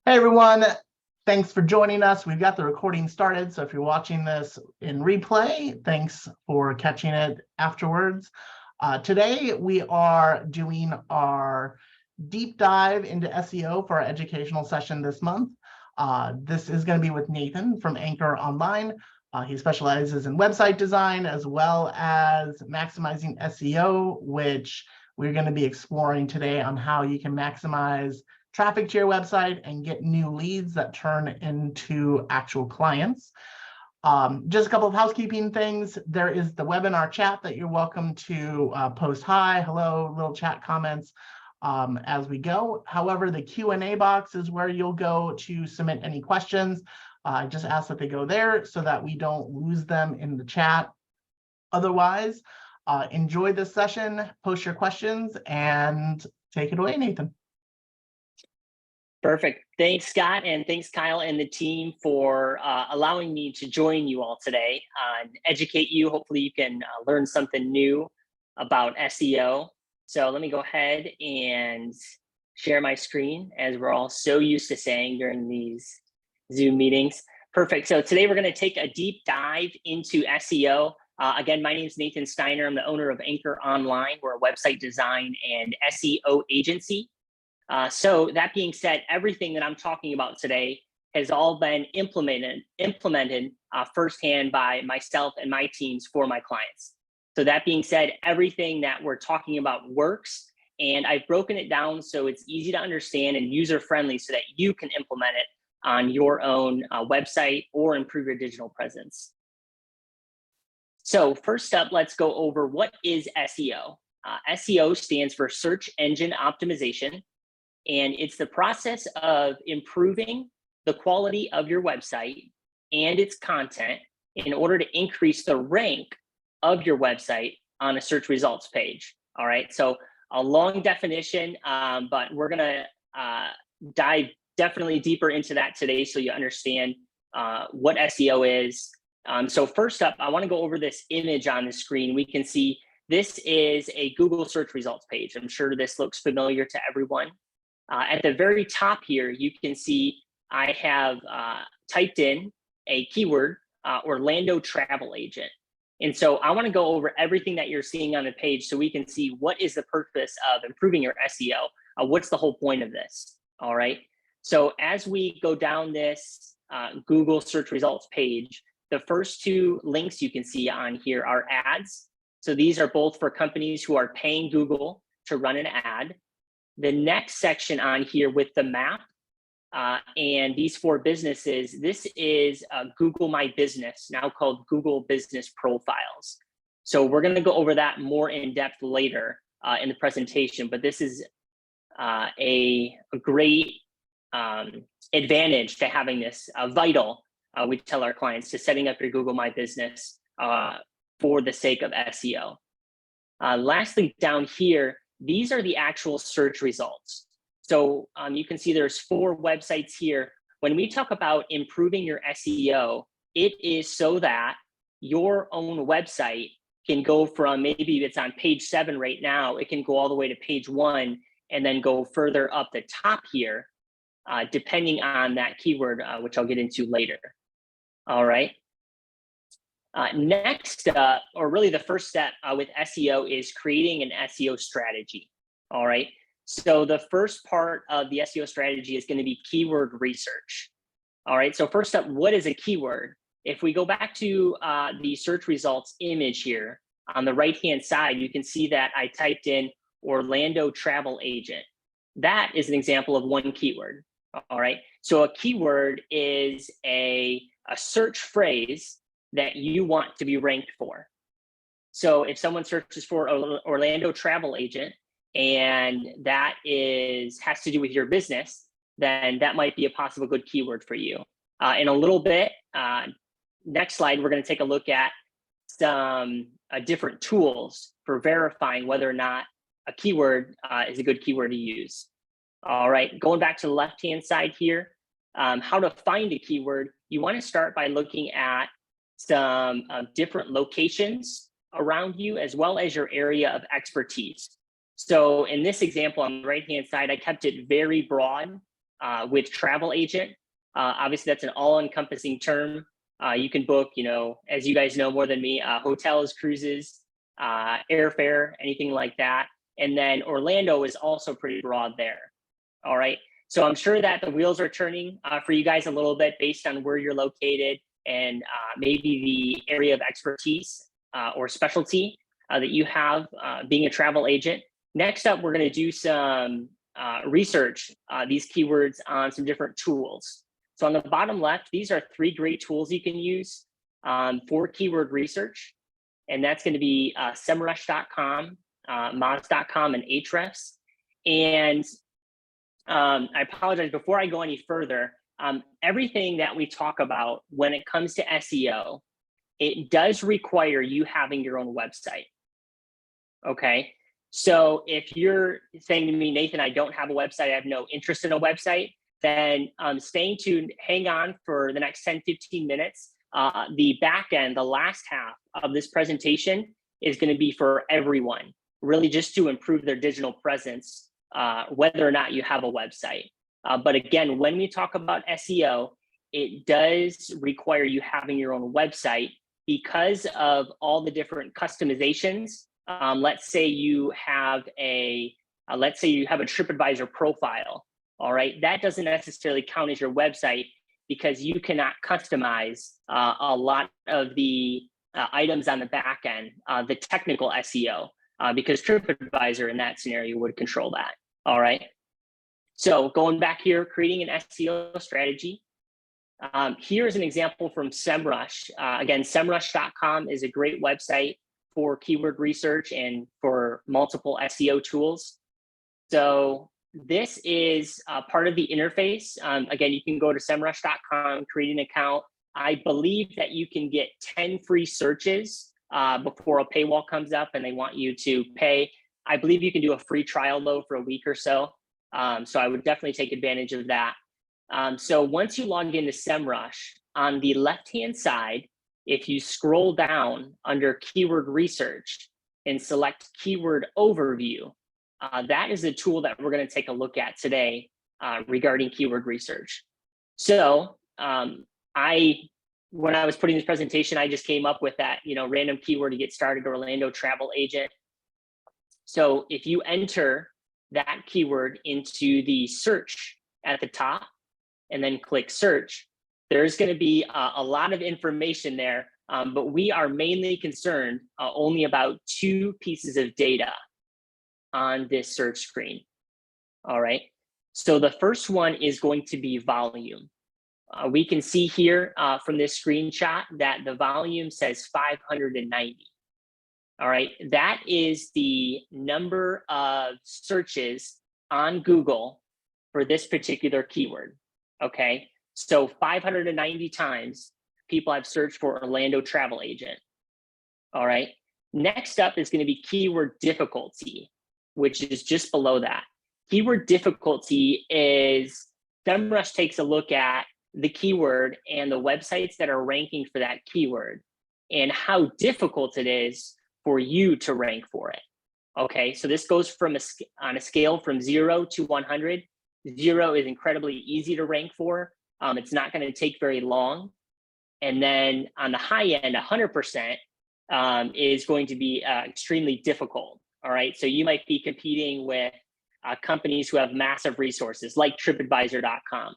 Hey everyone, thanks for joining us. We've got the recording started, so if you're watching this in replay, thanks for catching it afterwards. Today we are doing our deep dive into SEO for our educational session this month. This is going to be with Nathan from Anchor Online. He specializes in website design as well as maximizing SEO, which we're going to be exploring today on how you can maximize traffic to your website and get new leads that turn into actual clients. Just a couple of housekeeping things. There is the webinar chat that you're welcome to post hi, hello, little chat comments as we go. However, the Q&A box is where you'll go to submit any questions. I just ask that they go there so that we don't lose them in the chat. Otherwise, enjoy this session, post your questions, and take it away, Nathan. Perfect. Thanks, Scott, and thanks, Kyle and the team for allowing me to join you all today and educate you. Hopefully you can learn something new about SEO. So let me go ahead and share my screen, as we're all so used to saying during these Zoom meetings. Perfect. So today we're going to take a deep dive into SEO. Again, my name is Nathan Steiner. I'm the owner of Anchor Online. We're a website design and SEO agency. So that being said, everything that I'm talking about today has all been implemented firsthand by myself and my teams for my clients. So that being said, everything that we're talking about works, and I've broken it down so it's easy to understand and user-friendly so that you can implement it on your own website or improve your digital presence. So first up, let's go over what is SEO. SEO stands for Search Engine Optimization. And it's the process of improving the quality of your website and its content in order to increase the rank of your website on a search results page. All right, so a long definition, but we're gonna dive definitely deeper into that today so you understand what SEO is. So first up, I wanna go over this image on the screen. We can see this is a Google search results page. I'm sure this looks familiar to everyone. At the very top here, you can see I have typed in a keyword, Orlando travel agent. And so I want to go over everything that you're seeing on the page so we can see what is the purpose of improving your SEO. What's the whole point of this? All right. So as we go down this Google search results page, the first two links you can see on here are ads. So these are both for companies who are paying Google to run an ad. The next section on here with the map and these four businesses, this is Google My Business, now called Google Business Profiles. So we're going to go over that more in depth later in the presentation, but this is a great advantage to having this vital, we tell our clients, to setting up your Google My Business for the sake of SEO. Lastly, down here, these are the actual search results. So you can see there's four websites here. When we talk about improving your SEO, it is so that your own website can go from, maybe it's on page 7 right now, it can go all the way to page 1 and then go further up the top here, depending on that keyword, which I'll get into later. All right. Next, or really the first step with SEO is creating an SEO strategy. All right. So the first part of the SEO strategy is going to be keyword research. All right. So first up, what is a keyword? If we go back to the search results image here on the right-hand side, you can see that I typed in Orlando travel agent. That is an example of one keyword. All right. So a keyword is a search phrase that you want to be ranked for. So if someone searches for Orlando travel agent and that has to do with your business, then that might be a possible good keyword for you. In a little bit, next slide, we're going to take a look at some different tools for verifying whether or not a keyword is a good keyword to use. All right, going back to the left-hand side here, how to find a keyword, you want to start by looking at some different locations around you, as well as your area of expertise. So in this example on the right-hand side, I kept it very broad. with travel agent. Obviously, that's an all-encompassing term. You can book, as you guys know more than me, hotels, cruises, airfare, anything like that. And then Orlando is also pretty broad there. All right. So I'm sure that the wheels are turning for you guys a little bit based on where you're located and maybe the area of expertise or specialty that you have being a travel agent. Next up, we're going to do some research, these keywords on some different tools. So on the bottom left, these are 3 great tools you can use for keyword research. And that's going to be SEMrush.com, Moz.com, and Ahrefs. And I apologize, before I go any further, everything that we talk about when it comes to SEO, it does require you having your own website. Okay. So if you're saying to me, Nathan, I don't have a website, I have no interest in a website, then staying tuned, hang on for the next 10, 15 minutes. The back end, the last half of this presentation is going to be for everyone, really just to improve their digital presence, whether or not you have a website. But again, when we talk about SEO, it does require you having your own website because of all the different customizations. Let's say you have a TripAdvisor profile. All right, that doesn't necessarily count as your website because you cannot customize a lot of the items on the back end, the technical SEO, because TripAdvisor in that scenario would control that. All right. So going back here, creating an SEO strategy. Here's an example from SEMrush. Again, SEMrush.com is a great website for keyword research and for multiple SEO tools. So this is part of the interface. Again, you can go to SEMrush.com, create an account. I believe that you can get 10 free searches before a paywall comes up and they want you to pay. I believe you can do a free trial though for a week or so. So I would definitely take advantage of that. So once you log into SEMrush, on the left-hand side, if you scroll down under keyword research and select keyword overview, that is the tool that we're going to take a look at today regarding keyword research. So when I was putting this presentation, I just came up with that, random keyword to get started, Orlando travel agent. So if you enter that keyword into the search at the top and then click search, there's going to be a lot of information there, but we are mainly concerned only about 2 pieces of data on this search screen. All right. So the first one is going to be volume. We can see here from this screenshot that the volume says 590. All right. That is the number of searches on Google for this particular keyword. Okay. So 590 times people have searched for Orlando travel agent. All right. Next up is going to be keyword difficulty, which is just below that. Keyword difficulty is SEMrush takes a look at the keyword and the websites that are ranking for that keyword and how difficult it is for you to rank for it. Okay, so this goes from on a scale from 0 to 100. 0 is incredibly easy to rank for. It's not going to take very long. And then on the high end, 100% is going to be extremely difficult. All right, so you might be competing with companies who have massive resources like TripAdvisor.com.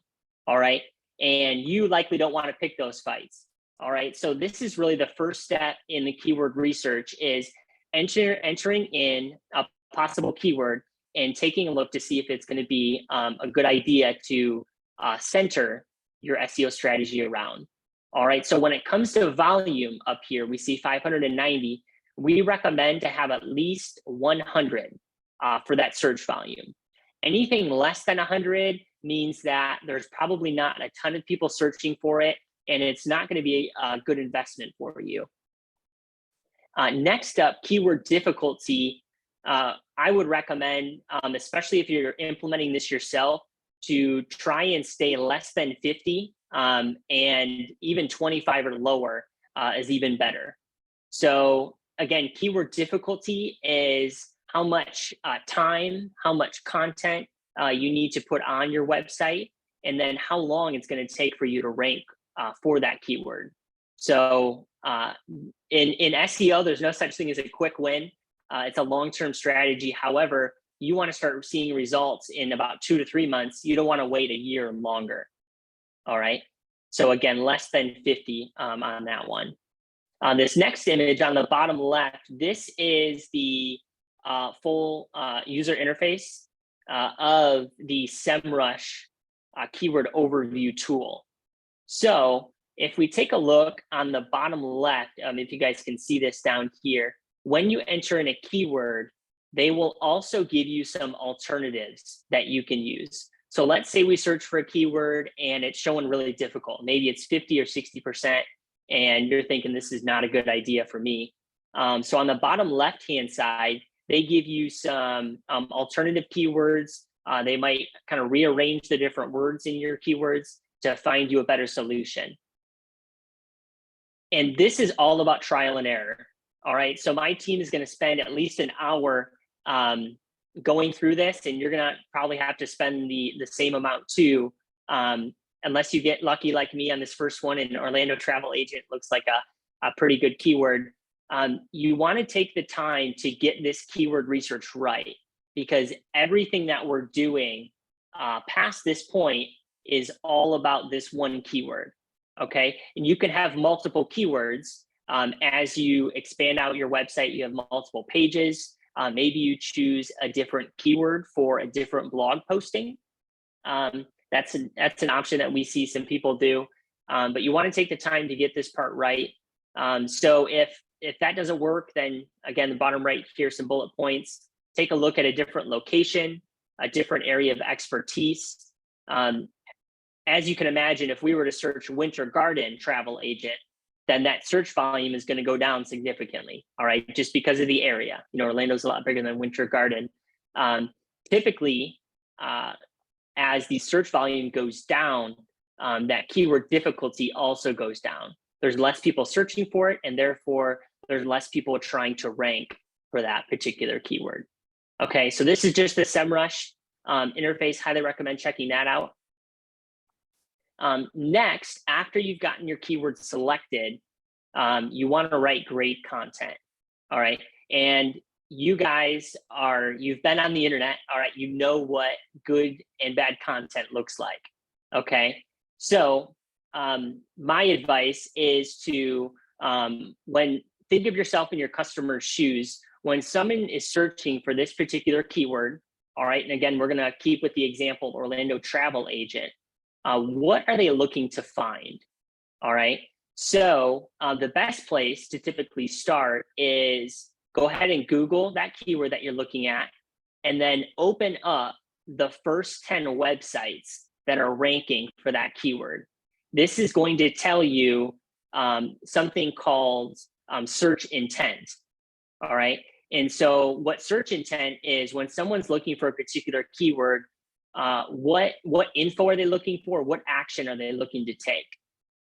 All right, and you likely don't want to pick those fights. All right, so this is really the first step in the keyword research is entering in a possible keyword and taking a look to see if it's going to be a good idea to center your SEO strategy around. All right, so when it comes to volume up here, we see 590. We recommend to have at least 100 for that search volume. Anything less than 100 means that there's probably not a ton of people searching for it, and it's not going to be a good investment for you. Next up, keyword difficulty. I would recommend, especially if you're implementing this yourself, to try and stay less than 50, and even 25 or lower is even better. So again, keyword difficulty is how much time, how much content you need to put on your website and then how long it's going to take for you to rank for that keyword. So in SEO, there's no such thing as a quick win. It's a long-term strategy. However, you want to start seeing results in about 2 to 3 months. You don't want to wait a year or longer. All right. So again, less than 50 on that one. On this next image on the bottom left, this is the full user interface of the SEMrush keyword overview tool. So if we take a look on the bottom left, if you guys can see this down here, when you enter in a keyword, they will also give you some alternatives that you can use. So let's say we search for a keyword and it's showing really difficult. Maybe it's 50 or 60%, and you're thinking this is not a good idea for me. So on the bottom left-hand side, they give you some alternative keywords. They might kind of rearrange the different words in your keywords to find you a better solution. And this is all about trial and error. All right, so my team is going to spend at least an hour going through this, and you're going to probably have to spend the same amount too, unless you get lucky like me on this first one. And Orlando travel agent looks like a pretty good keyword. You want to take the time to get this keyword research right, because everything that we're doing past this point is all about this one keyword. Okay, and you can have multiple keywords. As you expand out your website, you have multiple pages. Maybe you choose a different keyword for a different blog posting. That's an option that we see some people do. But you want to take the time to get this part right. So if that doesn't work, then again, the bottom right here, some bullet points. Take a look at a different location, a different area of expertise. As you can imagine, if we were to search winter garden travel agent, then that search volume is going to go down significantly. All right, just because of the area. You know, Orlando's a lot bigger than winter garden. Typically, as the search volume goes down, that keyword difficulty also goes down. There's less people searching for it, and therefore there's less people trying to rank for that particular keyword. Okay, so this is just the SEMrush interface. Highly recommend checking that out. Next, after you've gotten your keyword selected, you want to write great content. All right. And you guys you've been on the internet. All right. You know what good and bad content looks like. Okay. So my advice is to, think of yourself in your customer's shoes. When someone is searching for this particular keyword, all right. And again, we're going to keep with the example of Orlando travel agent. What are they looking to find? All right. So the best place to typically start is go ahead and Google that keyword that you're looking at, and then open up the first 10 websites that are ranking for that keyword. This is going to tell you something called search intent. All right. And so what search intent is, when someone's looking for a particular keyword, what info are they looking for? What action are they looking to take?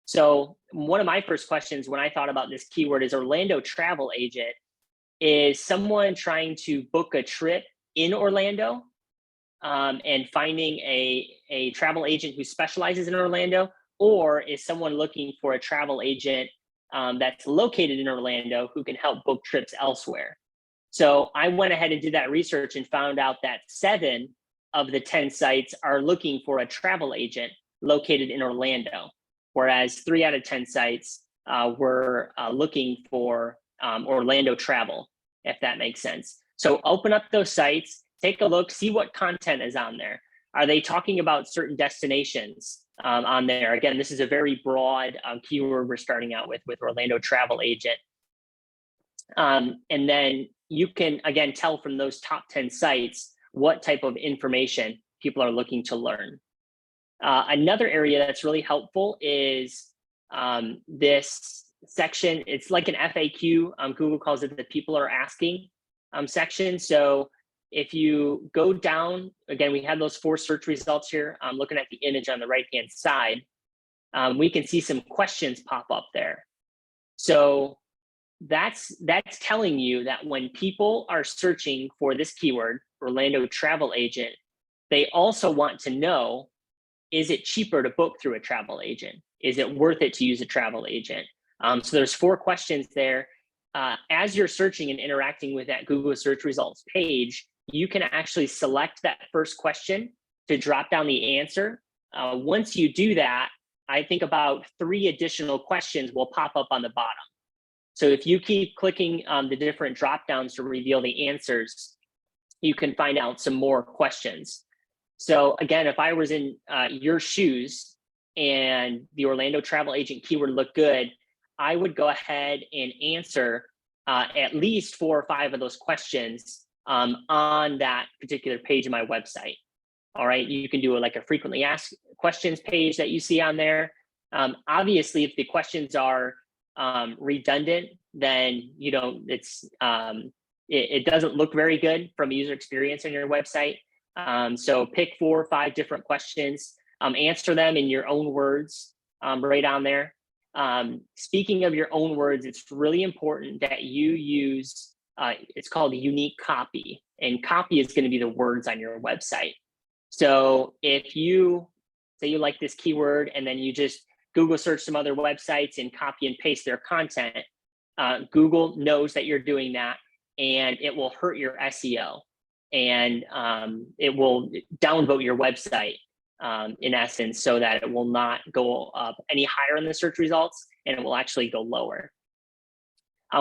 So one of my first questions when I thought about this keyword is Orlando travel agent. Is someone trying to book a trip in Orlando and finding a travel agent who specializes in Orlando? Or is someone looking for a travel agent that's located in Orlando who can help book trips elsewhere? So I went ahead and did that research and found out that 7 of the 10 sites are looking for a travel agent located in Orlando, whereas 3 out of 10 sites were looking for Orlando travel, if that makes sense. So open up those sites, take a look, see what content is on there. Are they talking about certain destinations on there? Again, this is a very broad keyword we're starting out with Orlando travel agent. And then you can, again, tell from those top 10 sites what type of information people are looking to learn. Another area that's really helpful is this section. It's like an FAQ. Google calls it the people are asking section. So if you go down, again, we have those 4 search results here. I'm looking at the image on the right-hand side. We can see some questions pop up there. So that's telling you that when people are searching for this keyword, Orlando travel agent, they also want to know is it cheaper to book through a travel agent? Is it worth it to use a travel agent? So there's 4 questions there. As you're searching and interacting with that Google search results page, you can actually select that first question to drop down the answer. Once you do that, I think about 3 additional questions will pop up on the bottom. So if you keep clicking on the different drop downs to reveal the answers, you can find out some more questions. So again, if I was in your shoes and the Orlando travel agent keyword looked good, I would go ahead and answer at least 4 or 5 of those questions on that particular page of my website. All right, you can do like a frequently asked questions page that you see on there. Obviously, if the questions are redundant, then it doesn't look very good from a user experience on your website. So pick 4 or 5 different questions, answer them in your own words right on there. Speaking of your own words, it's really important that you use, it's called unique copy, and copy is going to be the words on your website. So if you say you like this keyword and then you just Google search some other websites and copy and paste their content, Google knows that you're doing that, and it will hurt your SEO, and it will downvote your website in essence, so that it will not go up any higher in the search results, and it will actually go lower.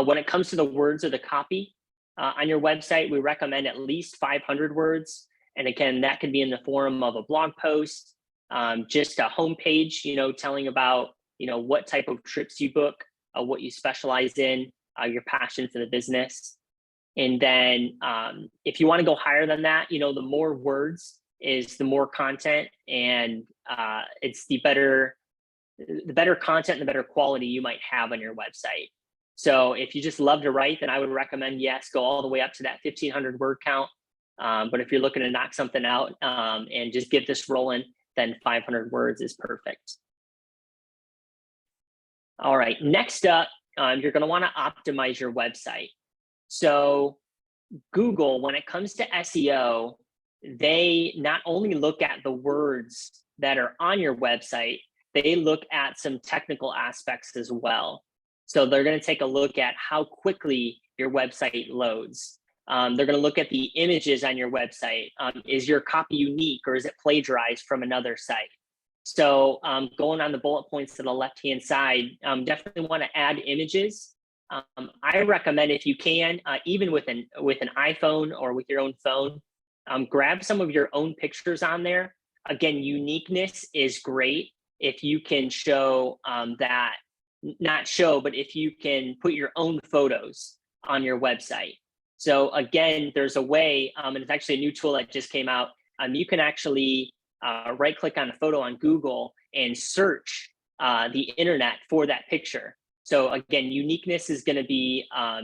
When it comes to the words of the copy on your website, we recommend at least 500 words. And again, that can be in the form of a blog post, just a homepage, telling about, what type of trips you book, what you specialize in, your passion for the business. And then if you want to go higher than that, the more words is the more content, and it's the better content and the better quality you might have on your website. So if you just love to write, then I would recommend, yes, go all the way up to that 1,500 word count. But if you're looking to knock something out and just get this rolling, then 500 words is perfect. All right, next up, you're going to want to optimize your website. So Google, when it comes to SEO, they not only look at the words that are on your website, they look at some technical aspects as well. So they're going to take a look at how quickly your website loads. They're going to look at the images on your website. Is your copy unique, or is it plagiarized from another site? So going on the bullet points to the left-hand side, definitely want to add images. I recommend, if you can, even with an iPhone or with your own phone, grab some of your own pictures on there. Again, uniqueness is great if you can show but if you can put your own photos on your website. So again, there's a way, and it's actually a new tool that just came out. You can actually right-click on a photo on Google and search the internet for that picture. So again, uniqueness is going to be a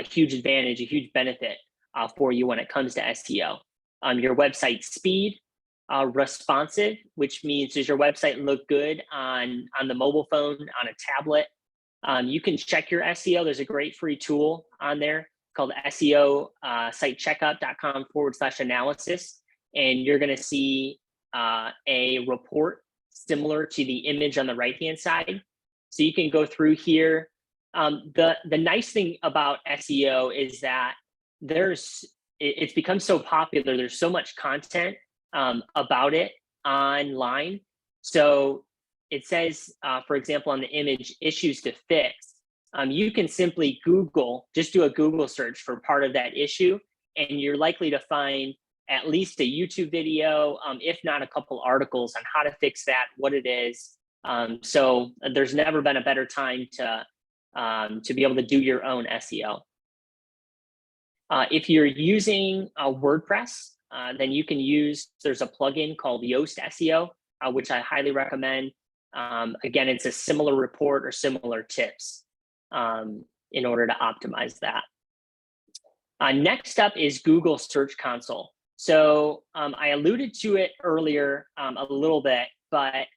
huge advantage, a huge benefit for you when it comes to SEO. Your website speed, responsive, which means, does your website look good on the mobile phone, on a tablet? You can check your SEO. There's a great free tool on there called SEO sitecheckup.com/analysis. And you're going to see a report similar to the image on the right-hand side. So you can go through here. The nice thing about SEO is that it's become so popular. There's so much content about it online. So it says, for example, on the image, issues to fix. You can simply just do a Google search for part of that issue, and you're likely to find at least a YouTube video, if not a couple articles on how to fix that, what it is. So there's never been a better time to be able to do your own SEO. If you're using WordPress, then you can there's a plugin called Yoast SEO, which I highly recommend. Again, it's a similar report or similar tips in order to optimize that. Next up is Google Search Console. So I alluded to it earlier a little bit, but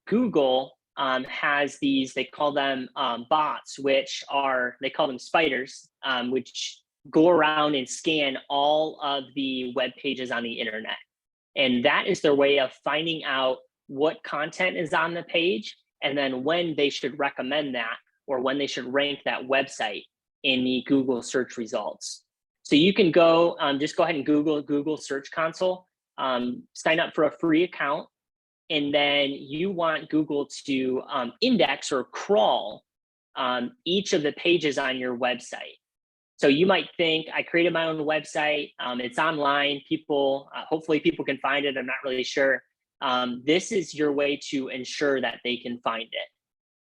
Google has these, they call them bots, they call them spiders, which go around and scan all of the web pages on the internet. And that is their way of finding out what content is on the page and then when they should recommend that or when they should rank that website in the Google search results. So you can go, just go ahead and Google Search Console, sign up for a free account, and then you want Google to index or crawl each of the pages on your website. So you might think, I created my own website, it's online, people, hopefully people can find it, I'm not really sure. This is your way to ensure that they can find it.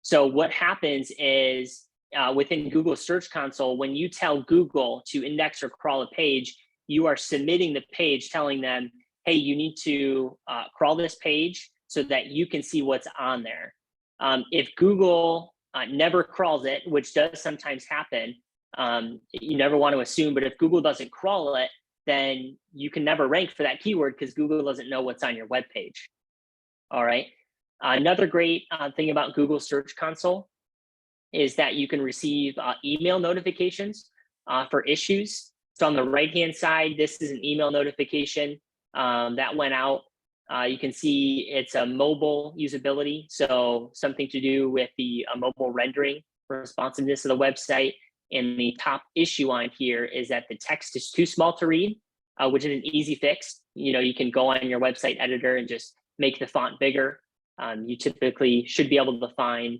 So what happens is within Google Search Console, when you tell Google to index or crawl a page, you are submitting the page telling them, hey, you need to crawl this page so that you can see what's on there. If Google never crawls it, which does sometimes happen, you never want to assume, but if Google doesn't crawl it, then you can never rank for that keyword because Google doesn't know what's on your web page. All right. Another great thing about Google Search Console is that you can receive email notifications for issues. So on the right-hand side, this is an email notification that went out. You can see it's a mobile usability, so something to do with the mobile rendering responsiveness of the website. And the top issue on here is that the text is too small to read, which is an easy fix. You know, you can go on your website editor and just make the font bigger. You typically should be able to find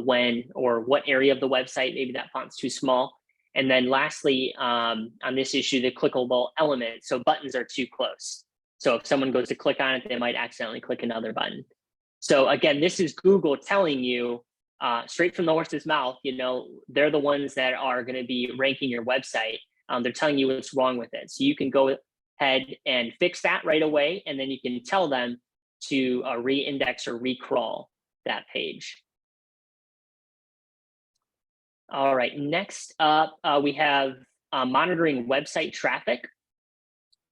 when or what area of the website maybe that font's too small. And then lastly, on this issue, the clickable element. So buttons are too close. So if someone goes to click on it, they might accidentally click another button. So again, this is Google telling you straight from the horse's mouth, you know, they're the ones that are going to be ranking your website. They're telling you what's wrong with it. So you can go ahead and fix that right away. And then you can tell them to re-index or re-crawl that page. All right, next up, we have monitoring website traffic.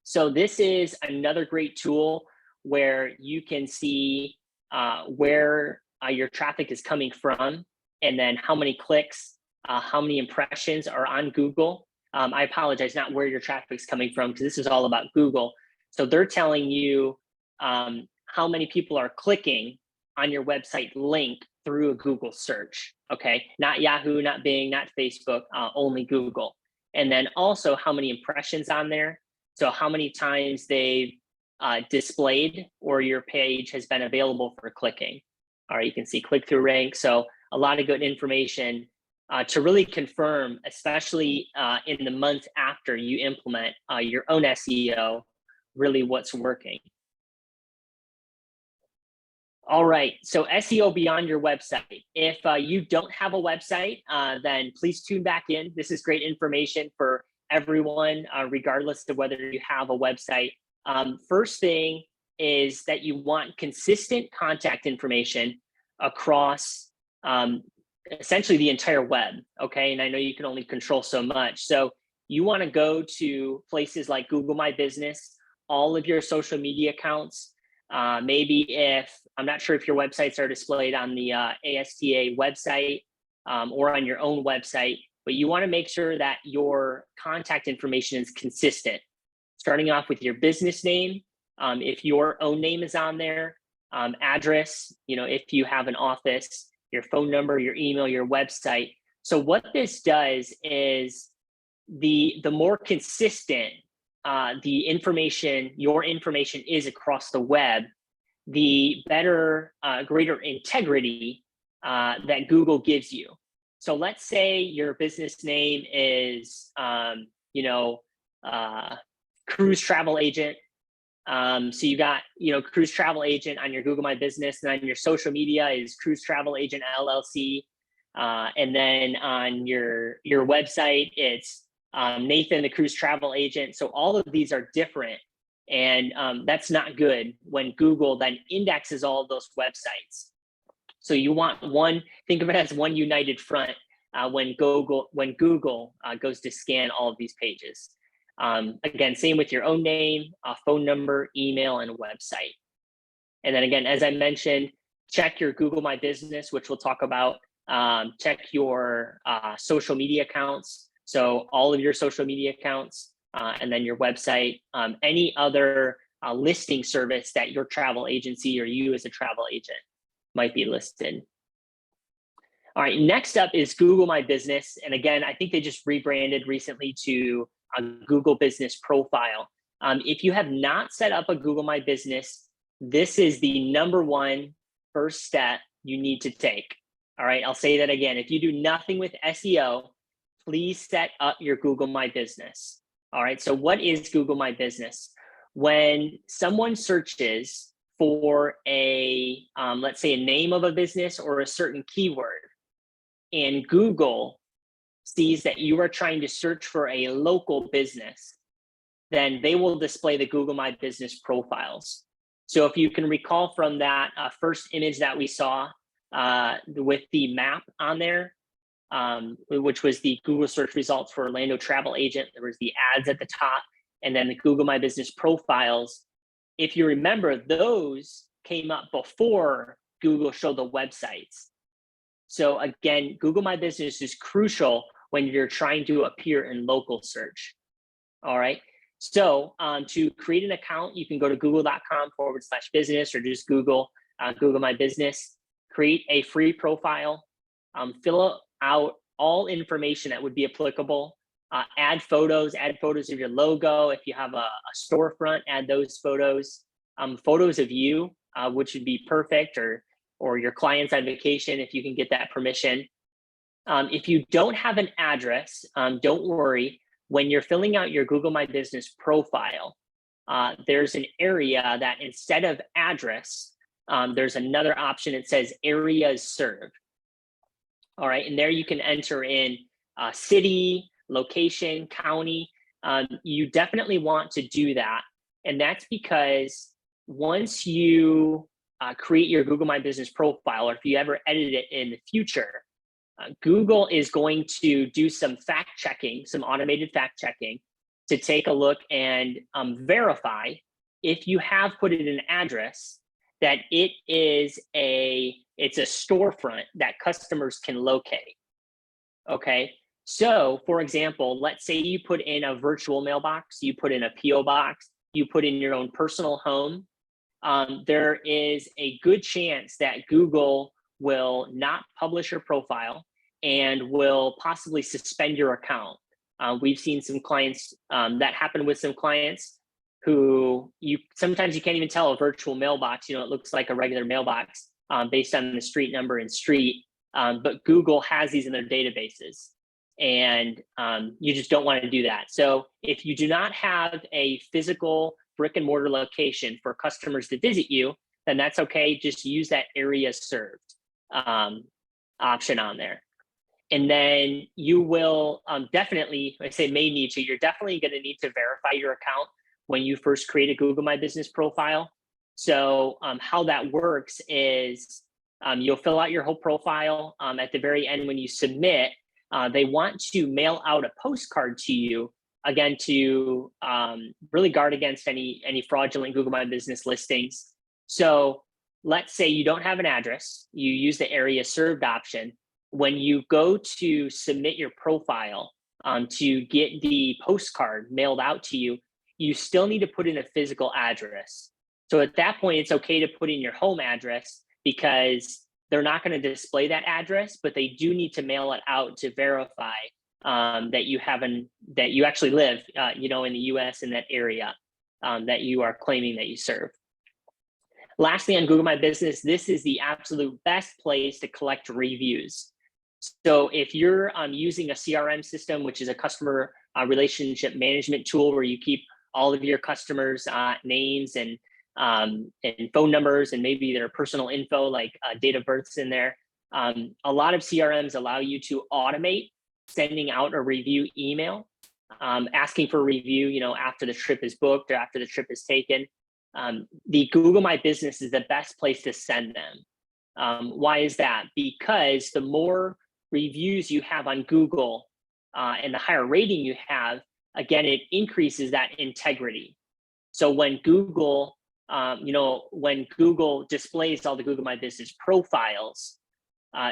So this is another great tool where you can see where your traffic is coming from, and then how many clicks, how many impressions are on Google. I apologize, not where your traffic is coming from, because this is all about Google. So they're telling you how many people are clicking on your website link through a Google search, okay? Not Yahoo, not Bing, not Facebook, only Google. And then also how many impressions on there. So how many times they've displayed or your page has been available for clicking. All right, you can see click-through rank. So a lot of good information to really confirm, especially in the month after you implement your own SEO, really what's working. All right, so SEO beyond your website. If you don't have a website, then please tune back in. This is great information for everyone, regardless of whether you have a website. First thing is that you want consistent contact information across essentially the entire web, okay? And I know you can only control so much. So you want to go to places like Google My Business, all of your social media accounts. Maybe if, I'm not sure if your websites are displayed on the ASTA website or on your own website, but you want to make sure that your contact information is consistent. Starting off with your business name, if your own name is on there, address, you know, if you have an office, your phone number, your email, your website. So what this does is the more consistent the information, your information is across the web, the better, greater integrity that Google gives you. So let's say your business name is, you know, cruise travel agent. So you got, you know, cruise travel agent on your Google My Business, and then your social media is cruise travel agent LLC. And then on your website, it's Nathan, the cruise travel agent. So all of these are different. And that's not good when Google then indexes all of those websites. So you want one, think of it as one united front when Google goes to scan all of these pages. Again, same with your own name, phone number, email, and website. And then again, as I mentioned, check your Google My Business, which we'll talk about. Check your social media accounts. So all of your social media accounts, and then your website, any other listing service that your travel agency or you as a travel agent might be listed. All right, next up is Google My Business. And again, I think they just rebranded recently to a Google Business Profile. If you have not set up a Google My Business, this is the #1 first step you need to take. All right, I'll say that again. If you do nothing with SEO, please set up your Google My Business. All right, so what is Google My Business? When someone searches for a, let's say a name of a business or a certain keyword, and Google sees that you are trying to search for a local business, then they will display the Google My Business profiles. So if you can recall from that first image that we saw with the map on there, which was the Google search results for Orlando travel agent, there was the ads at the top, and then the Google My Business profiles. If you remember, those came up before Google showed the websites. So again, Google My Business is crucial when you're trying to appear in local search. All right. So to create an account, you can go to google.com/business or just Google My Business, create a free profile, fill out all information that would be applicable, add photos of your logo. If you have a storefront, add those photos, photos of you, which would be perfect, or your clients on vacation, if you can get that permission. If you don't have an address, don't worry. When you're filling out your Google My Business profile, there's an area that instead of address, there's another option. It says areas served. All right, and there you can enter in city, location, county. You definitely want to do that. And that's because once you create your Google My Business profile, or if you ever edit it in the future, Google is going to do some fact checking, some automated fact checking, to take a look and verify if you have put in an address that it's a storefront that customers can locate. Okay, so for example, let's say you put in a virtual mailbox, you put in a PO box, you put in your own personal home. There is a good chance that Google will not publish your profile and will possibly suspend your account. We've seen some clients, that happen with some clients who sometimes you can't even tell a virtual mailbox, it looks like a regular mailbox based on the street number and street, but Google has these in their databases, and you just don't want to do that. So if you do not have a physical brick and mortar location for customers to visit you, then that's okay. Just use that area served option on there. And then you will definitely, I say may need to, you're definitely going to need to verify your account when you first create a Google My Business profile. So how that works is you'll fill out your whole profile. At the very end, when you submit, they want to mail out a postcard to you, again, to really guard against any fraudulent Google My Business listings. So let's say you don't have an address, you use the area served option. When you go to submit your profile to get the postcard mailed out to you, you still need to put in a physical address. So at that point, it's okay to put in your home address because they're not going to display that address, but they do need to mail it out to verify that you actually live, in the U.S. in that area that you are claiming that you serve. Lastly, on Google My Business, this is the absolute best place to collect reviews. So if you're using a CRM system, which is a customer relationship management tool where you keep all of your customers' names and phone numbers and maybe their personal info like date of births in there, a lot of CRMs allow you to automate sending out a review email, asking for a review, after the trip is booked or after the trip is taken. The Google My Business is the best place to send them. Why is that? Because the more reviews you have on Google and the higher rating you have, again, it increases that integrity. So when Google, when Google displays all the Google My Business profiles,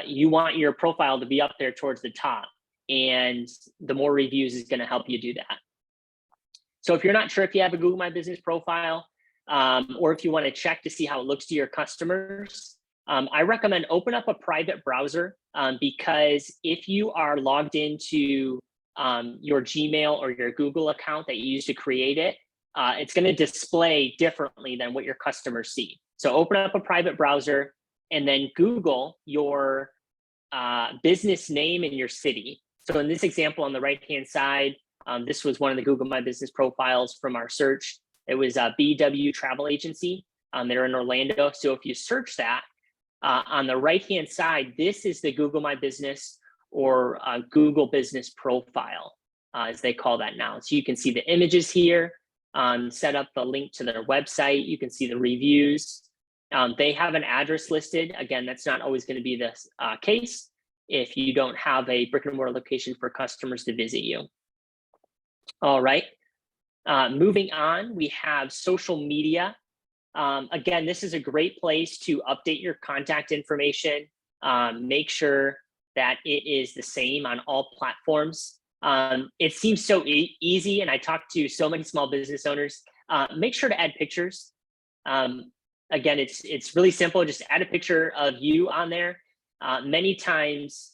you want your profile to be up there towards the top, and the more reviews is going to help you do that. So if you're not sure if you have a Google My Business profile, or if you want to check to see how it looks to your customers, I recommend open up a private browser, because if you are logged into your Gmail or your Google account that you use to create it, it's going to display differently than what your customers see. So open up a private browser and then Google your business name and your city. So in this example on the right-hand side, this was one of the Google My Business profiles from our search. It was BW Travel Agency. They're in Orlando. So if you search that, on the right-hand side, this is the Google My Business or Google Business profile, as they call that now. So you can see the images here, set up the link to their website. You can see the reviews. They have an address listed. Again, that's not always going to be the case if you don't have a brick and mortar location for customers to visit you. All right. Moving on, we have social media. Again, this is a great place to update your contact information. Make sure that it is the same on all platforms. It seems so easy, and I talk to so many small business owners. Make sure to add pictures. Again, it's really simple. Just add a picture of you on there. Many times,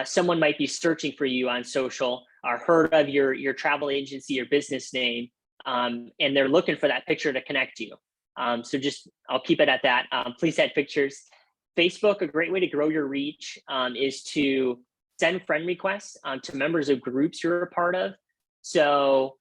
someone might be searching for you on social or heard of your travel agency or business name, and they're looking for that picture to connect you. So I'll keep it at that. Please add pictures. Facebook, a great way to grow your reach is to send friend requests to members of groups you're a part of. So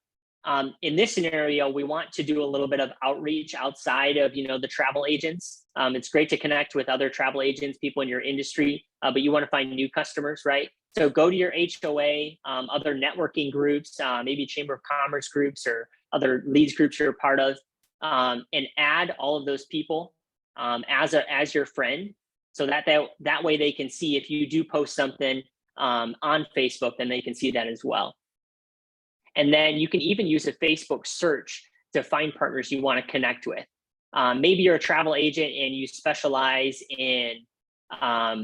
in this scenario, we want to do a little bit of outreach outside of the travel agents. It's great to connect with other travel agents, people in your industry, but you want to find new customers, right? So go to your HOA, other networking groups, maybe Chamber of Commerce groups or other leads groups you're a part of, and add all of those people as your friend, so that way they can see if you do post something on Facebook, then they can see that as well. And then you can even use a Facebook search to find partners you want to connect with. Maybe you're a travel agent and you specialize in, I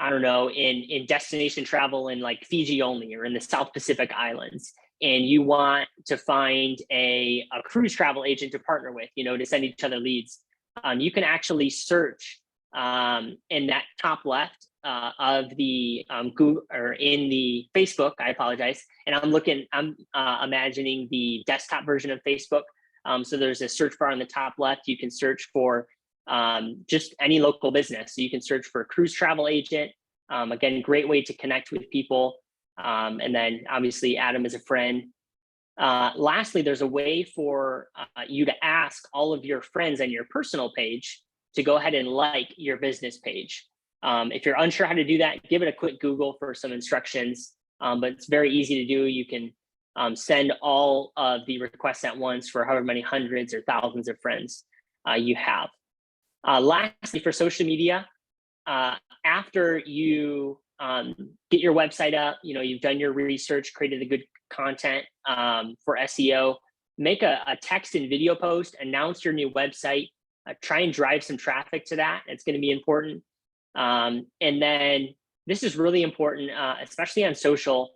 don't know, in destination travel in like Fiji only or in the South Pacific Islands, and you want to find a cruise travel agent to partner with, to send each other leads. You can actually search in that top left of the Google or in the Facebook, I apologize. And I'm imagining the desktop version of Facebook. So there's a search bar on the top left. You can search for just any local business. So you can search for a cruise travel agent. Again, great way to connect with people. And then obviously add them as a friend. Lastly, there's a way for you to ask all of your friends on your personal page to go ahead and like your business page. If you're unsure how to do that, give it a quick Google for some instructions, but it's very easy to do. You can send all of the requests at once for however many hundreds or thousands of friends you have. Lastly, for social media, after you get your website up, you've done your research, created the good content for SEO, make a text and video post, announce your new website, try and drive some traffic to that. It's going to be important. And then this is really important, especially on social.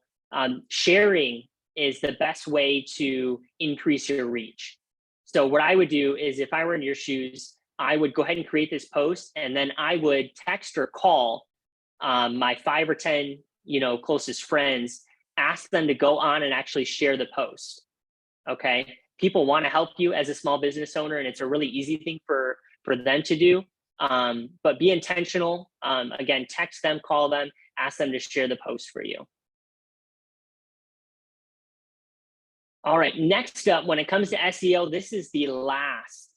Sharing is the best way to increase your reach. So what I would do is, if I were in your shoes, I would go ahead and create this post, and then I would text or call my 5 or 10, closest friends, ask them to go on and actually share the post. Okay. People want to help you as a small business owner, and it's a really easy thing for them to do. But be intentional. Again, text them, call them, ask them to share the post for you. All right, next up, when it comes to SEO, this is the last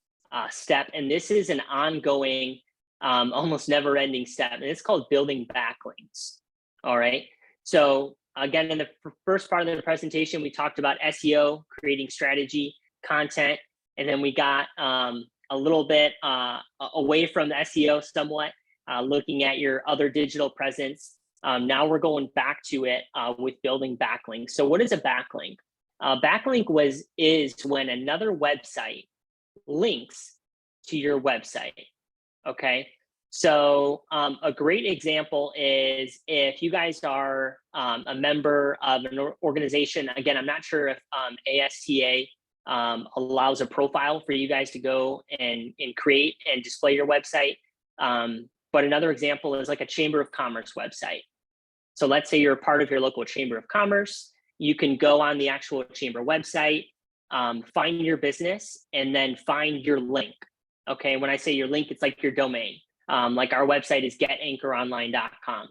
step, and this is an ongoing, almost never-ending step, and it's called building backlinks. All right, so again, in the first part of the presentation, we talked about SEO, creating strategy, content, and then we got a little bit away from the SEO somewhat, looking at your other digital presence. Now we're going back to it with building backlinks. So what is a backlink? Backlink is when another website links to your website. Okay, so a great example is if you guys are a member of an organization. Again, I'm not sure if ASTA allows a profile for you guys to go and create and display your website. But another example is like a Chamber of Commerce website. So let's say you're a part of your local Chamber of Commerce. You can go on the actual Chamber website, find your business, and then find your link. Okay, when I say your link, it's like your domain. Like our website is getanchoronline.com.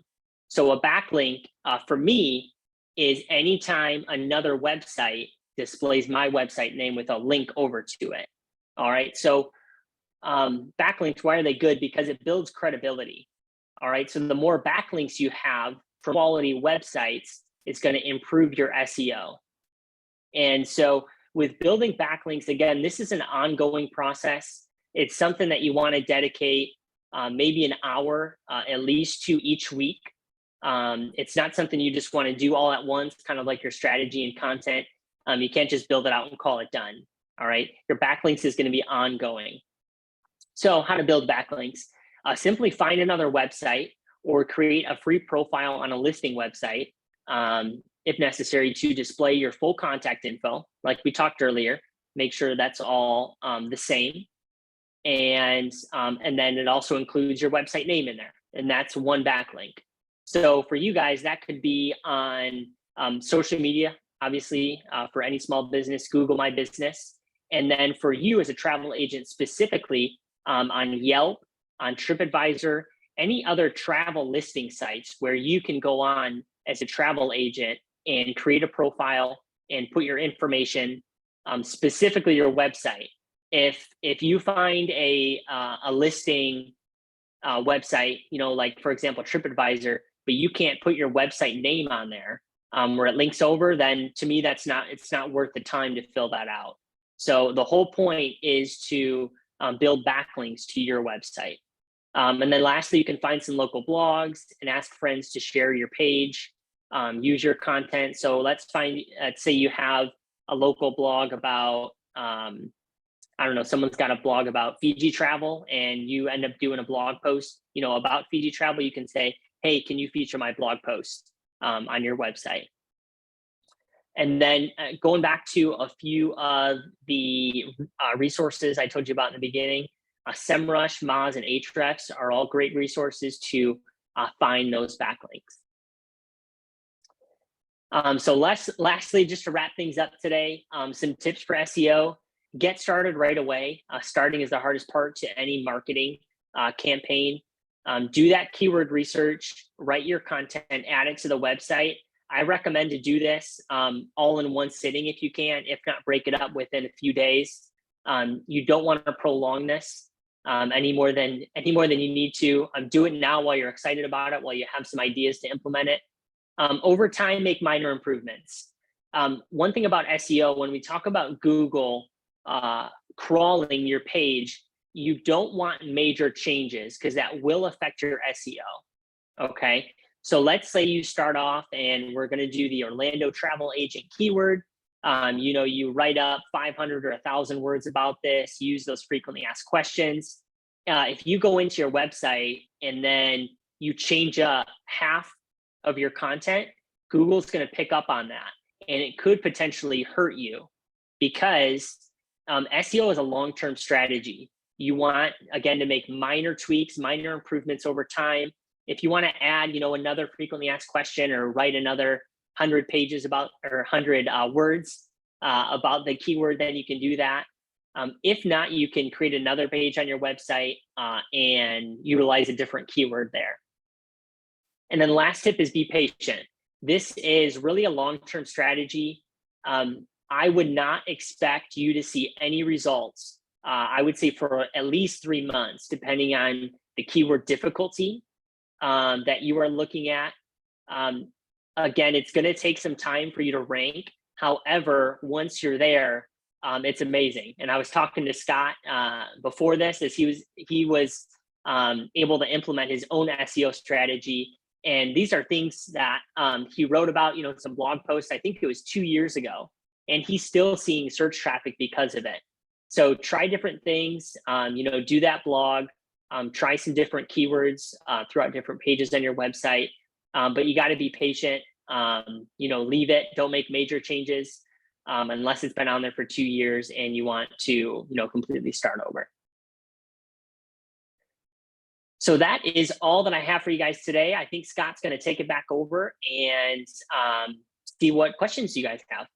So a backlink for me is anytime another website displays my website name with a link over to it. All right, so backlinks, why are they good? Because it builds credibility. All right, so the more backlinks you have for quality websites, it's going to improve your SEO. And so with building backlinks, again, this is an ongoing process. It's something that you want to dedicate maybe an hour at least to each week. It's not something you just want to do all at once, kind of like your strategy and content. You can't just build it out and call it done. All right, your backlinks is going to be ongoing. So how to build backlinks? Simply find another website or create a free profile on a listing website, if necessary, to display your full contact info, like we talked earlier. Make sure that's all the same. And then it also includes your website name in there, and that's one backlink. So for you guys, that could be on social media, obviously, for any small business, Google My Business. And then for you as a travel agent specifically, on Yelp, on TripAdvisor, any other travel listing sites where you can go on as a travel agent and create a profile and put your information, specifically your website. If you find a listing website, like for example TripAdvisor, but you can't put your website name on there, where it links over, then to me it's not worth the time to fill that out. So the whole point is to build backlinks to your website. And then lastly, you can find some local blogs and ask friends to share your page, use your content. So let's say you have a local blog about, I don't know, someone's got a blog about Fiji travel and you end up doing a blog post, about Fiji travel. You can say, hey, can you feature my blog post on your website? And then going back to a few of the resources I told you about in the beginning, SEMrush, Moz, and Ahrefs are all great resources to find those backlinks. So lastly, just to wrap things up today, some tips for SEO. Get started right away. Starting is the hardest part to any marketing campaign. Do that keyword research, write your content, add it to the website. I recommend to do this all in one sitting if you can, if not break it up within a few days. You don't want to prolong this any more than you need to. Do it now while you're excited about it, while you have some ideas to implement it. Over time, make minor improvements. One thing about SEO, when we talk about Google crawling your page, you don't want major changes because that will affect your SEO. Okay. So let's say you start off and we're going to do the Orlando travel agent keyword. You write up 500 or 1,000 words about this, use those frequently asked questions. If you go into your website and then you change up half of your content, Google's going to pick up on that. And it could potentially hurt you because SEO is a long-term strategy. You want, again, to make minor tweaks, minor improvements over time. If you want to add, another frequently asked question or write another 100 pages about, or 100 words about the keyword, then you can do that. If not, you can create another page on your website and utilize a different keyword there. And then last tip is be patient. This is really a long-term strategy. I would not expect you to see any results. I would say for at least 3 months, depending on the keyword difficulty that you are looking at. Again, it's going to take some time for you to rank. However, once you're there, it's amazing. And I was talking to Scott before this, as he was able to implement his own SEO strategy. And these are things that he wrote about, some blog posts. I think it was 2 years ago, and he's still seeing search traffic because of it. So try different things, do that blog, try some different keywords throughout different pages on your website, but you got to be patient, leave it, don't make major changes. unless it's been on there for 2 years and you want to, completely start over. So that is all that I have for you guys today. I think Scott's going to take it back over and see what questions you guys have.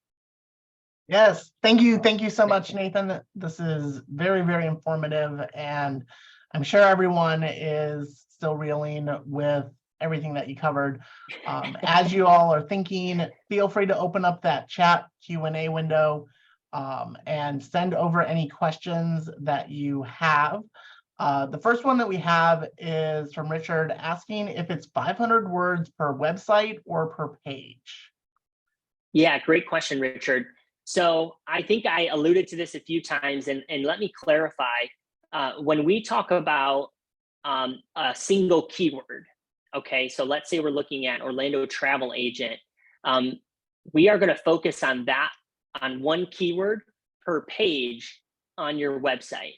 Yes, thank you. Thank you so much, Nathan. This is very, very informative, and I'm sure everyone is still reeling with everything that you covered. As you all are thinking, feel free to open up that chat Q&A window and send over any questions that you have. The first one that we have is from Richard asking if it's 500 words per website or per page. Yeah, great question, Richard. So I think I alluded to this a few times, and let me clarify. When we talk about a single keyword, okay, so let's say we're looking at Orlando travel agent, we are going to focus on that, on one keyword per page on your website,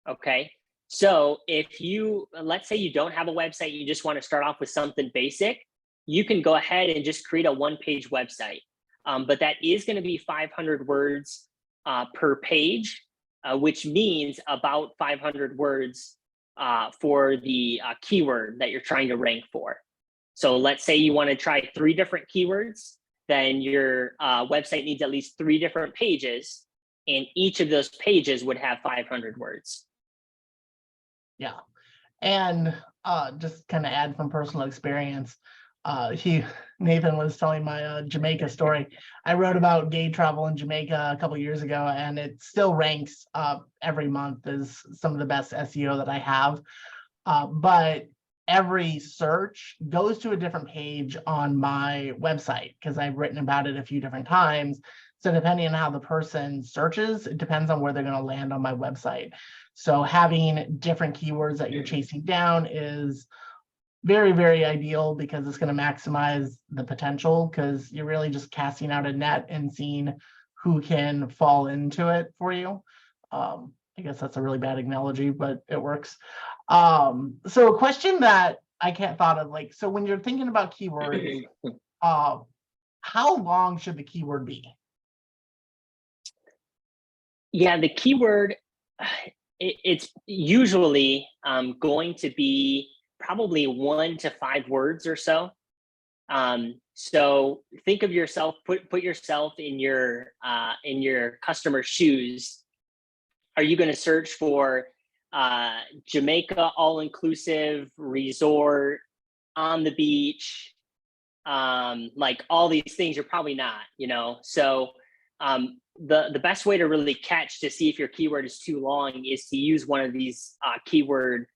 okay? So if you, let's say you don't have a website, you just want to start off with something basic, you can go ahead and just create a one-page website. But that is going to be 500 words per page, which means about 500 words for the keyword that you're trying to rank for. So let's say you want to try 3 different keywords, then your website needs at least 3 different pages, and each of those pages would have 500 words. Yeah, and just kind of add from personal experience. Nathan was telling my Jamaica story. I wrote about gay travel in Jamaica a couple years ago, and it still ranks every month as some of the best SEO that I have. But every search goes to a different page on my website because I've written about it a few different times. So depending on how the person searches, it depends on where they're going to land on my website. So having different keywords that you're chasing down is very, very ideal because it's going to maximize the potential, because you're really just casting out a net and seeing who can fall into it for you. I guess that's a really bad analogy, but it works. So a question that I can't thought of, like, so when you're thinking about keywords, how long should the keyword be? Yeah, the keyword, it's usually going to be probably 1 to 5 words or so. So think of yourself, put yourself in your customer's shoes. Are you going to search for Jamaica all-inclusive resort on the beach, like all these things? You're probably not, So the best way to really catch to see if your keyword is too long is to use one of these keyword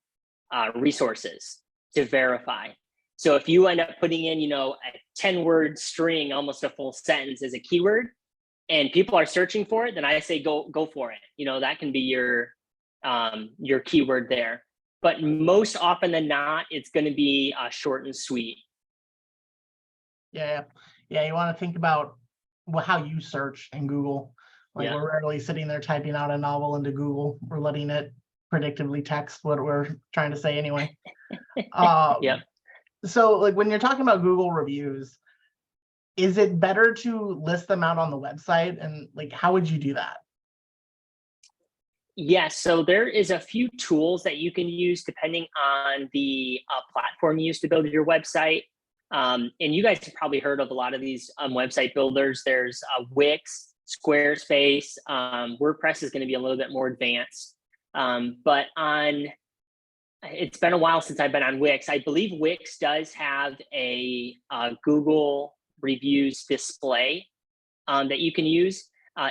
resources to verify. So if you end up putting in, a 10-word string, almost a full sentence as a keyword, and people are searching for it, then I say go for it. That can be your keyword there. But most often than not, it's going to be short and sweet. Yeah, you want to think about how you search in Google. Like, we're rarely sitting there typing out a novel into Google. We're letting it predictively text what we're trying to say anyway. Yeah. So like when you're talking about Google reviews, is it better to list them out on the website? And like, how would you do that? Yes, so there is a few tools that you can use depending on the platform you use to build your website. And you guys have probably heard of a lot of these website builders. There's Wix, Squarespace. WordPress is going to be a little bit more advanced. But it's been a while since I've been on Wix. I believe Wix does have a Google reviews display that you can use.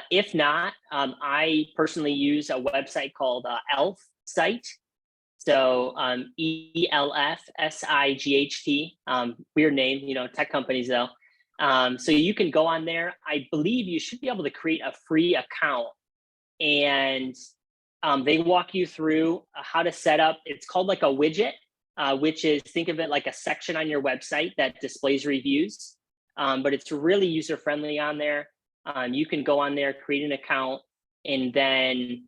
If not, I personally use a website called Elf Site. So ELFSIGHT, weird name, tech companies though. So you can go on there. I believe you should be able to create a free account, and they walk you through how to set up. It's called like a widget, which is, think of it like a section on your website that displays reviews, but it's really user-friendly on there. You can go on there, create an account, and then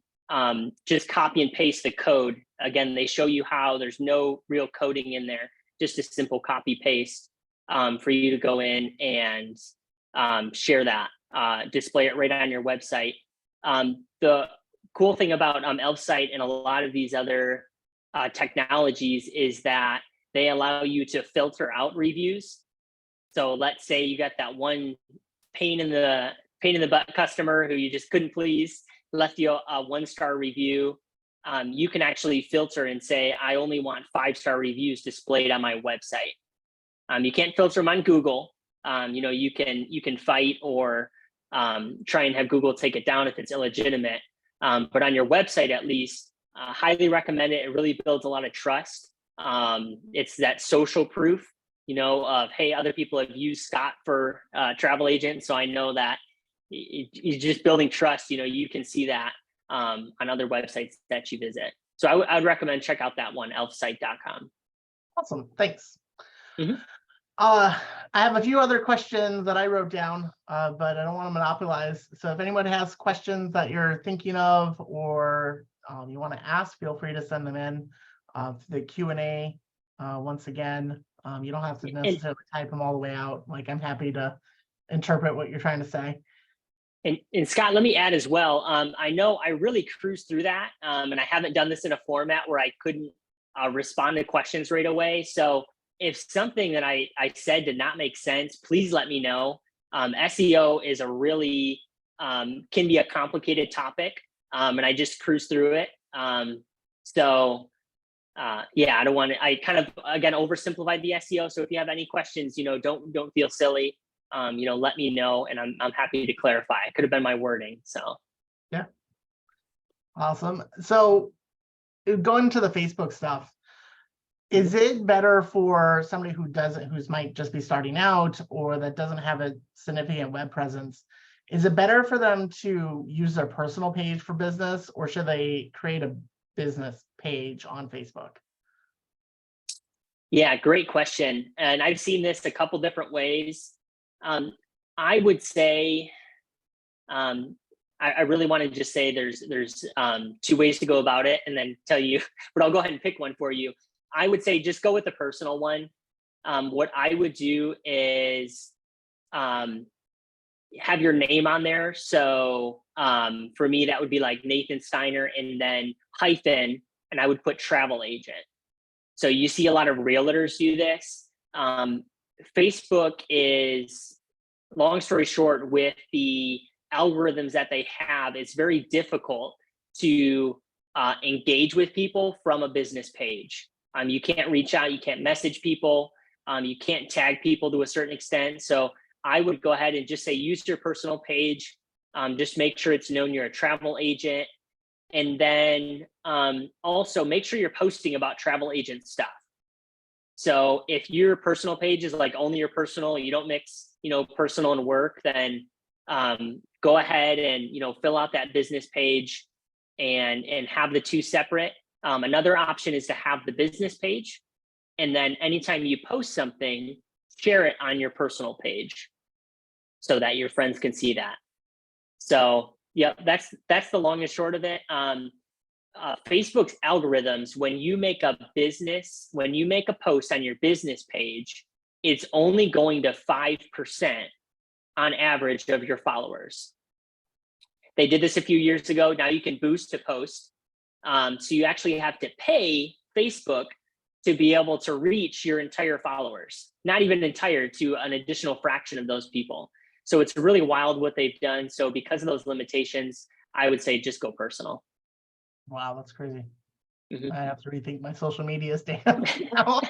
just copy and paste the code. Again, they show you how. There's no real coding in there, just a simple copy paste for you to go in and share that display it right on your website. The cool thing about Elfsight and a lot of these other technologies is that they allow you to filter out reviews. So let's say you got that one pain in the butt customer who you just couldn't please, left you a 1-star review. You can actually filter and say, I only want 5-star reviews displayed on my website. You can't filter them on Google. You can fight or try and have Google take it down if it's illegitimate. But on your website, at least, highly recommend it. It really builds a lot of trust. It's that social proof, of, hey, other people have used Scott for travel agent. So I know that you're just building trust. You can see that on other websites that you visit. So I would recommend check out that one, elfsight.com. Awesome. Thanks. Mm-hmm. I have a few other questions that I wrote down, but I don't want to monopolize. So if anyone has questions that you're thinking of or you want to ask, feel free to send them in to the Q&A. Once again, you don't have to necessarily type them all the way out. Like, I'm happy to interpret what you're trying to say. And Scott, let me add as well. I know I really cruised through that, and I haven't done this in a format where I couldn't respond to questions right away. So if something that I said did not make sense, please let me know. SEO is a really, can be a complicated topic, and I just cruised through it. Yeah, I don't want to, I kind of, again, oversimplified the SEO. So if you have any questions, don't feel silly. Let me know, and I'm happy to clarify. It could have been my wording. So yeah, awesome. So going to the Facebook stuff, is it better for somebody who's might just be starting out or that doesn't have a significant web presence? Is it better for them to use their personal page for business, or should they create a business page on Facebook? Yeah, great question. And I've seen this a couple different ways. I would say, I really want to just say there's 2 ways to go about it and then tell you, but I'll go ahead and pick one for you. I would say just go with the personal one. What I would do is have your name on there. So for me, that would be like Nathan Steiner and then hyphen, and I would put travel agent. So you see a lot of realtors do this. Facebook is, long story short, with the algorithms that they have, it's very difficult to engage with people from a business page. You can't reach out, you can't message people, you can't tag people to a certain extent. So I would go ahead and just say, use your personal page. Just make sure it's known you're a travel agent. And then also make sure you're posting about travel agent stuff. So if your personal page is like only your personal, you don't mix, personal and work, then go ahead and, fill out that business page and have the 2 separate. Another option is to have the business page. And then anytime you post something, share it on your personal page so that your friends can see that. So yeah, that's the long and short of it. Facebook's algorithms, when you make a post on your business page, it's only going to 5% on average of your followers. They did this a few years ago. Now you can boost to post. So you actually have to pay Facebook to be able to reach your entire followers, not even entire, to an additional fraction of those people. So it's really wild what they've done. So because of those limitations, I would say just go personal. Wow, that's crazy. Mm-hmm. I have to rethink my social media stance now.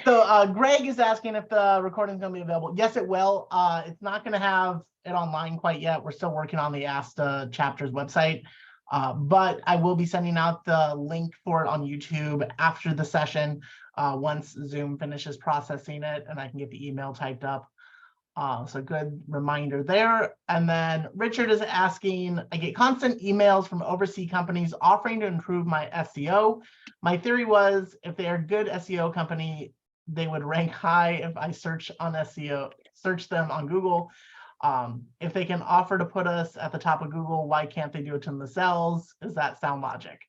So Greg is asking if the recording is going to be available. Yes, it will. It's not going to have it online quite yet. We're still working on the ASTA chapters website, but I will be sending out the link for it on YouTube after the session once Zoom finishes processing it and I can get the email typed up. So good reminder there. And then Richard is asking, I get constant emails from overseas companies offering to improve my SEO. My theory was if they are a good SEO company, they would rank high if I search them on Google. If they can offer to put us at the top of Google, why can't they do it to themselves? Does that sound logic?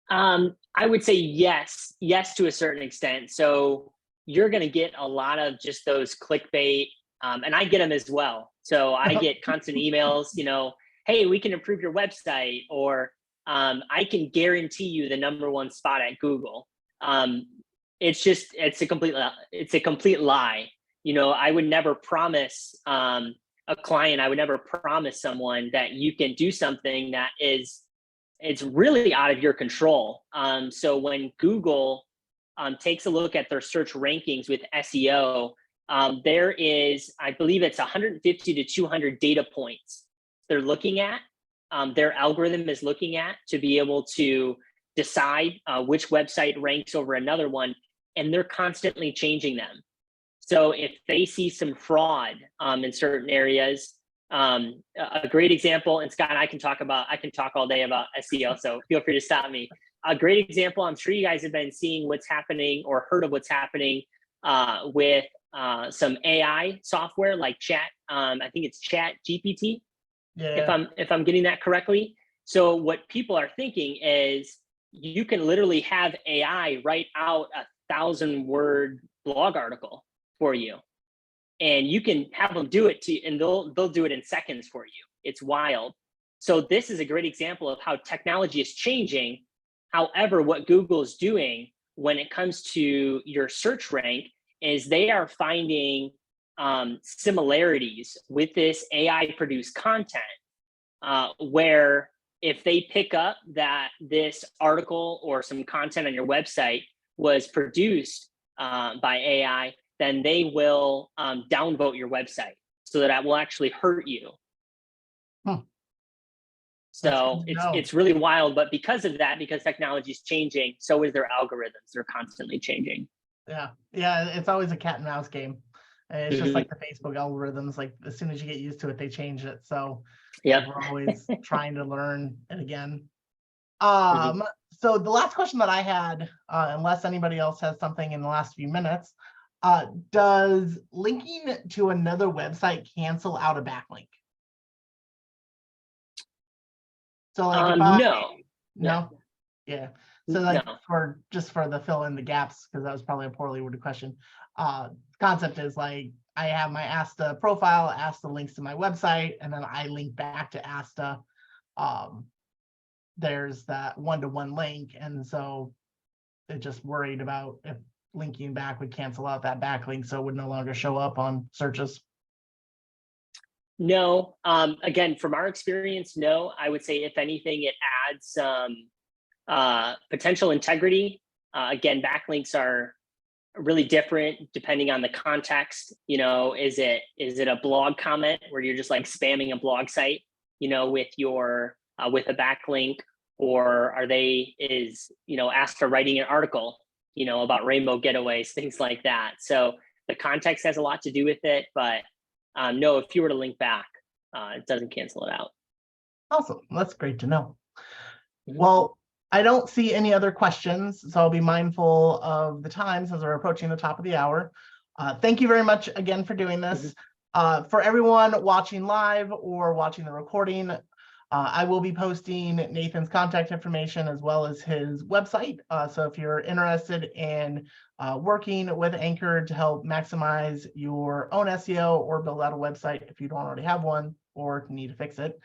I would say yes to a certain extent. So you're going to get a lot of just those clickbait And I get them as well. So I get constant emails, hey, we can improve your website, or I can guarantee you the #1 spot at Google. It's a complete lie. I would never promise a client, I would never promise someone that you can do something that it's really out of your control. So when Google takes a look at their search rankings with SEO, there is, I believe it's 150 to 200 data points they're looking at, their algorithm is looking at, to be able to decide which website ranks over another one, and they're constantly changing them. So if they see some fraud in certain areas, a great example, and Scott, I can talk all day about SEO, so feel free to stop me. A great example, I'm sure you guys have been seeing what's happening or heard of what's happening with some AI software like Chat. I think it's Chat GPT. Yeah. If I'm getting that correctly. So what people are thinking is you can literally have AI write out a 1,000-word blog article for you, and you can have them do it and they'll do it in seconds for you. It's wild. So this is a great example of how technology is changing. However, what Google is doing when it comes to your search rank is they are finding similarities with this AI produced content, where if they pick up that this article or some content on your website was produced by AI, then they will downvote your website, so that will actually hurt you. So it's really wild, but because of that, because technology is changing, so is their algorithms. They're constantly changing. Yeah, it's always a cat and mouse game. It's just like the Facebook algorithms. Like as soon as you get used to it, they change it. So yeah, we're always trying to learn it again. So the last question that I had, unless anybody else has something in the last few minutes, does linking to another website cancel out a backlink? So like no. So like for the fill in the gaps, because that was probably a poorly worded question. Concept is like I have my ASTA profile, ASTA links to my website, and then I link back to ASTA. There's that one-to-one link, and so it just worried about if linking back would cancel out that backlink, so it would no longer show up on searches. No, again, from our experience, no. I would say if anything, it adds some potential integrity. Again, backlinks are really different depending on the context. Is it a blog comment where you're just like spamming a blog site, with your with a backlink, or is ASTA writing an article, about rainbow getaways, things like that. So the context has a lot to do with it, but no, if you were to link back, it doesn't cancel it out. Awesome, that's great to know. Well, I don't see any other questions, so I'll be mindful of the time since we're approaching the top of the hour. Thank you very much again for doing this. For everyone watching live or watching the recording, I will be posting Nathan's contact information as well as his website. So if you're interested in working with Anchor to help maximize your own SEO or build out a website if you don't already have one or need to fix it,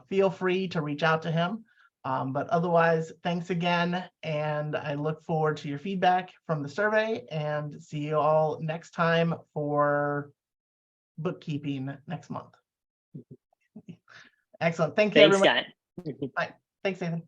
feel free to reach out to him. But otherwise, thanks again, and I look forward to your feedback from the survey, and see you all next time for bookkeeping next month. Excellent. Thank you, everyone. Thanks, Scott. Bye. Thanks, Nathan.